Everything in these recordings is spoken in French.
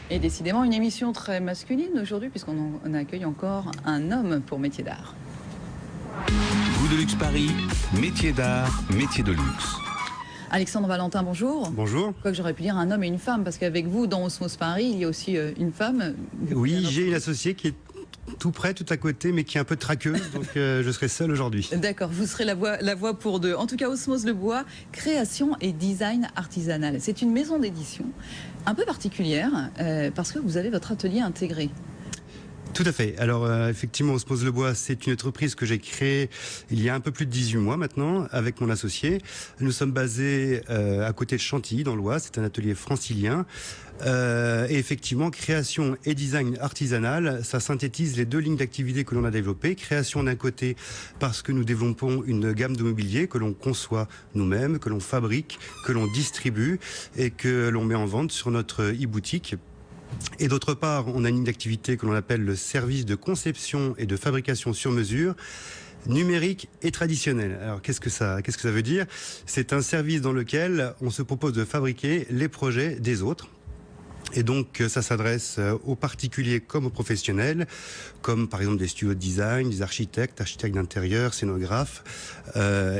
Et décidément, une émission très masculine aujourd'hui, puisqu'on accueille encore un homme pour métier d'art. Goût de luxe Paris, métier d'art, métier de luxe. Alexandre Valentin, bonjour. Bonjour. Quoique j'aurais pu dire un homme et une femme, parce qu'avec vous, dans Osmose Paris, il y a aussi une femme. Oui, j'ai une associée qui est tout près, tout à côté, mais qui est un peu traqueuse, donc je serai seul aujourd'hui. D'accord, vous serez la voix pour deux. En tout cas, Osmose Le Bois, création et design artisanal. C'est une maison d'édition un peu particulière, parce que vous avez votre atelier intégré. Tout à fait. Alors effectivement, Osmose Le Bois, c'est une entreprise que j'ai créée il y a un peu plus de 18 mois maintenant avec mon associé. Nous sommes basés à côté de Chantilly dans l'Oise. C'est un atelier francilien. Et effectivement, création et design artisanal, ça synthétise les deux lignes d'activité que l'on a développées. Création d'un côté parce que nous développons une gamme de mobilier que l'on conçoit nous-mêmes, que l'on fabrique, que l'on distribue et que l'on met en vente sur notre e-boutique. Et d'autre part, on a une ligne d'activité que l'on appelle le service de conception et de fabrication sur mesure, numérique et traditionnel. Alors qu'est-ce que ça veut dire? C'est un service dans lequel on se propose de fabriquer les projets des autres. Et donc ça s'adresse aux particuliers comme aux professionnels, comme par exemple des studios de design, des architectes d'intérieur, scénographes.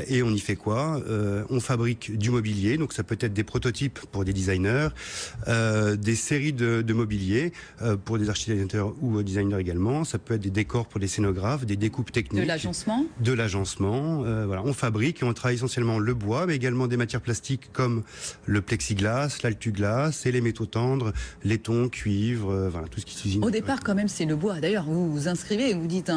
Et on y fait quoi? On fabrique du mobilier, donc ça peut être des prototypes pour des designers, des séries de mobilier pour des architectes d'intérieur ou designers également. Ça peut être des décors pour des scénographes, des découpes techniques. De l'agencement? De l'agencement. Voilà, on fabrique et on travaille essentiellement le bois, mais également des matières plastiques comme le plexiglas, l'altuglas et les métaux tendres, laiton, cuivre, voilà, tout ce qui s'usine. Au départ, quand même, c'est le bois. D'ailleurs, vous vous inscrivez et vous dites,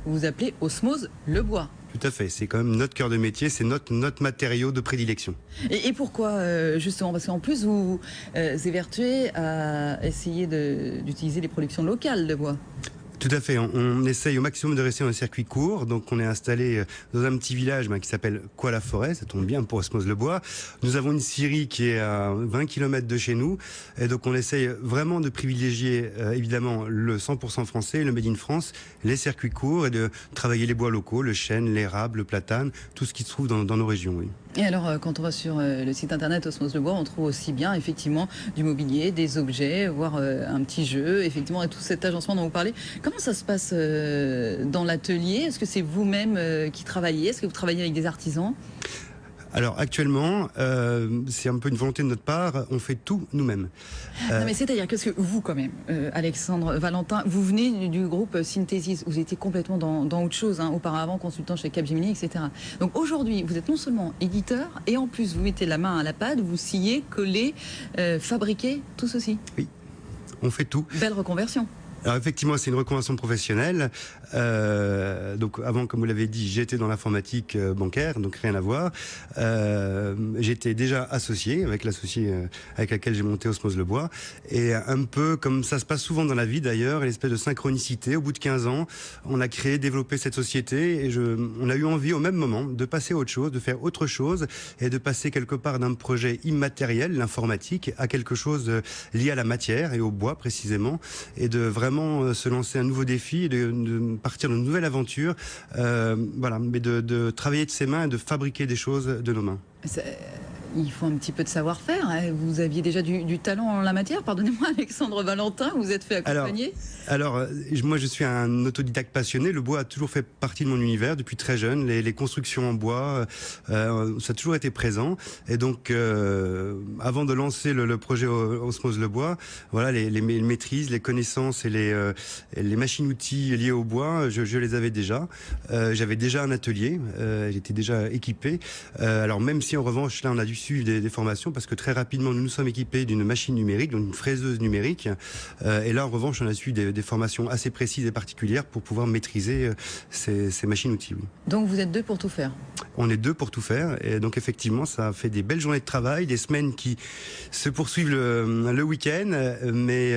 vous appelez Osmose Le Bois. Tout à fait, c'est quand même notre cœur de métier, c'est notre matériau de prédilection. Et pourquoi justement? Parce qu'en plus, vous évertuez à essayer d'utiliser les productions locales de bois. Tout à fait, on essaye au maximum de rester dans un circuit court, donc on est installé dans un petit village qui s'appelle Coix-la-Forêt, ça tombe bien pour Osmose Le Bois. Nous avons une scierie qui est à 20 km de chez nous, et donc on essaye vraiment de privilégier évidemment le 100% français, le Made in France, les circuits courts, et de travailler les bois locaux, le chêne, l'érable, le platane, tout ce qui se trouve dans nos régions. Oui. Et alors, quand on va sur le site internet Osmose Le Bois, on trouve aussi bien effectivement du mobilier, des objets, voire un petit jeu, effectivement, et tout cet agencement dont vous parlez. Comment ça se passe dans l'atelier? Est-ce que c'est vous-même qui travaillez? Est-ce que vous travaillez avec des artisans? Alors actuellement, c'est un peu une volonté de notre part, on fait tout nous-mêmes. Non mais c'est-à-dire que vous quand même, Alexandre Valentin, vous venez du groupe Synthesis, vous étiez complètement dans autre chose, auparavant consultant chez Capgemini, etc. Donc aujourd'hui, vous êtes non seulement éditeur, et en plus vous mettez la main à la pâte, vous sciez, collez, fabriquez, tout ceci. Oui, on fait tout. Belle reconversion. Alors effectivement, c'est une reconversion professionnelle. Donc avant, comme vous l'avez dit, j'étais dans l'informatique bancaire, donc rien à voir. J'étais déjà associé avec l'associé avec laquelle j'ai monté Osmose Le Bois. Et un peu comme ça se passe souvent dans la vie d'ailleurs, l'espèce de synchronicité. Au bout de 15 ans, on a créé, développé cette société et on a eu envie au même moment de passer à autre chose, de faire autre chose et de passer quelque part d'un projet immatériel, l'informatique, à quelque chose lié à la matière et au bois précisément, et de vraiment se lancer un nouveau défi, de partir d'une nouvelle aventure, voilà, mais de travailler de ses mains et de fabriquer des choses de nos mains. Il faut un petit peu de savoir-faire. Vous aviez déjà du talent en la matière. Pardonnez-moi, Alexandre Valentin, vous êtes fait accompagner. Alors, moi, je suis un autodidacte passionné. Le bois a toujours fait partie de mon univers depuis très jeune. Les constructions en bois, ça a toujours été présent. Et donc, avant de lancer le projet Osmose Le Bois, voilà, les maîtrises, les connaissances et les machines-outils liés au bois, je les avais déjà. J'avais déjà un atelier. J'étais déjà équipé. Alors, même si en revanche, là, on a dû suivre des formations parce que très rapidement nous sommes équipés d'une machine numérique, donc une fraiseuse numérique, et là en revanche on a suivi des formations assez précises et particulières pour pouvoir maîtriser ces machines-outils. Oui. Donc vous êtes deux pour tout faire? On est deux pour tout faire, et donc effectivement ça fait des belles journées de travail, des semaines qui se poursuivent le week-end, mais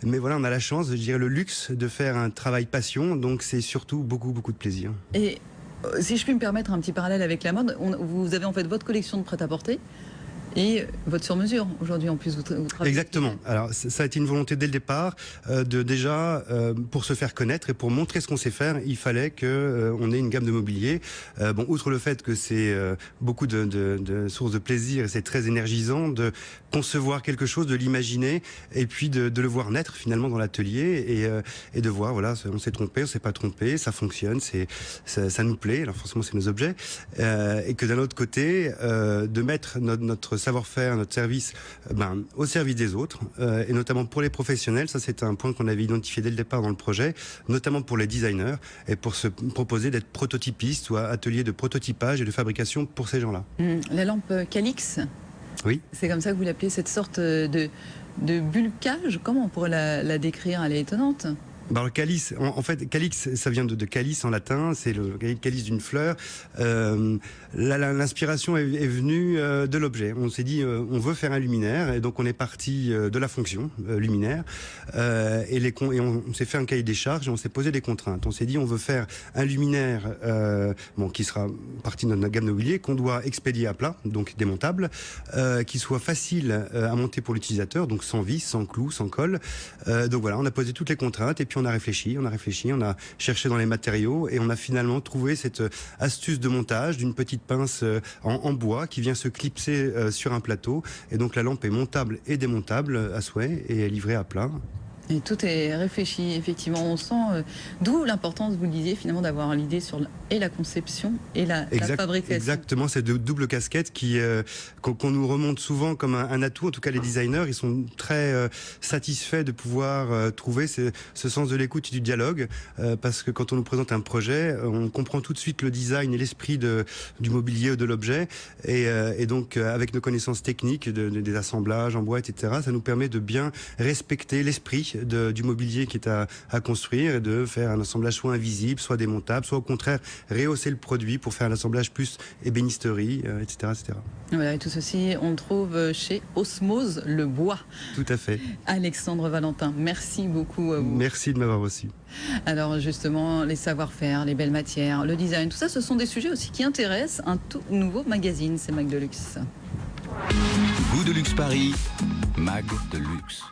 voilà, on a la chance, je dirais le luxe de faire un travail passion, donc c'est surtout beaucoup de plaisir. Et si je puis me permettre un petit parallèle avec la mode, vous avez en fait votre collection de prêt-à-porter, et votre sur-mesure. Aujourd'hui, en plus, vous travaillez. Exactement. Alors, ça a été une volonté dès le départ de déjà, pour se faire connaître et pour montrer ce qu'on sait faire, il fallait qu'on ait une gamme de mobilier. Bon, outre le fait que c'est beaucoup de sources de plaisir et c'est très énergisant de concevoir quelque chose, de l'imaginer et puis de le voir naître finalement dans l'atelier et de voir, voilà, on s'est trompé, on s'est pas trompé, ça fonctionne, ça nous plaît. Alors forcément, c'est nos objets. Et que d'un autre côté, de mettre notre savoir-faire, notre service, au service des autres, et notamment pour les professionnels. Ça, c'est un point qu'on avait identifié dès le départ dans le projet, notamment pour les designers, et pour se proposer d'être prototypiste ou atelier de prototypage et de fabrication pour ces gens-là. La lampe Calix, oui. C'est comme ça que vous l'appelez, cette sorte de bulcage. Comment on pourrait la décrire? Elle est étonnante. Alors, le calice, en fait, calix, ça vient de calice en latin, c'est le calice d'une fleur. L'inspiration est venue de l'objet. On s'est dit, on veut faire un luminaire, et donc on est parti de la fonction luminaire, et on s'est fait un cahier des charges, et on s'est posé des contraintes. On s'est dit, on veut faire un luminaire qui sera partie de notre gamme de mobilier, qu'on doit expédier à plat, donc démontable, qui soit facile à monter pour l'utilisateur, donc sans vis, sans clous, sans colle. Donc voilà, on a posé toutes les contraintes, et puis on a réfléchi, on a cherché dans les matériaux et on a finalement trouvé cette astuce de montage d'une petite pince en bois qui vient se clipser sur un plateau. Et donc la lampe est montable et démontable à souhait et est livrée à plat. Et tout est réfléchi, effectivement. On sent d'où l'importance, vous le disiez, finalement, d'avoir l'idée sur la conception et la fabrication. Exactement, c'est de double casquette qu'on nous remonte souvent comme un atout. En tout cas, les designers, ils sont très satisfaits de pouvoir trouver ce sens de l'écoute et du dialogue, parce que quand on nous présente un projet, on comprend tout de suite le design et l'esprit du mobilier ou de l'objet. Et donc, avec nos connaissances techniques des assemblages en bois, etc., ça nous permet de bien respecter l'esprit du mobilier qui est à construire et de faire un assemblage soit invisible, soit démontable, soit au contraire rehausser le produit pour faire un assemblage plus ébénisterie, etc., etc. Voilà, et tout ceci, on le trouve chez Osmose le bois. Tout à fait. Alexandre Valentin, merci beaucoup à vous. Merci de m'avoir reçu. Alors justement, les savoir-faire, les belles matières, le design, tout ça, ce sont des sujets aussi qui intéressent un tout nouveau magazine, c'est Mag de Luxe. Goût de luxe Paris, Mag de Luxe.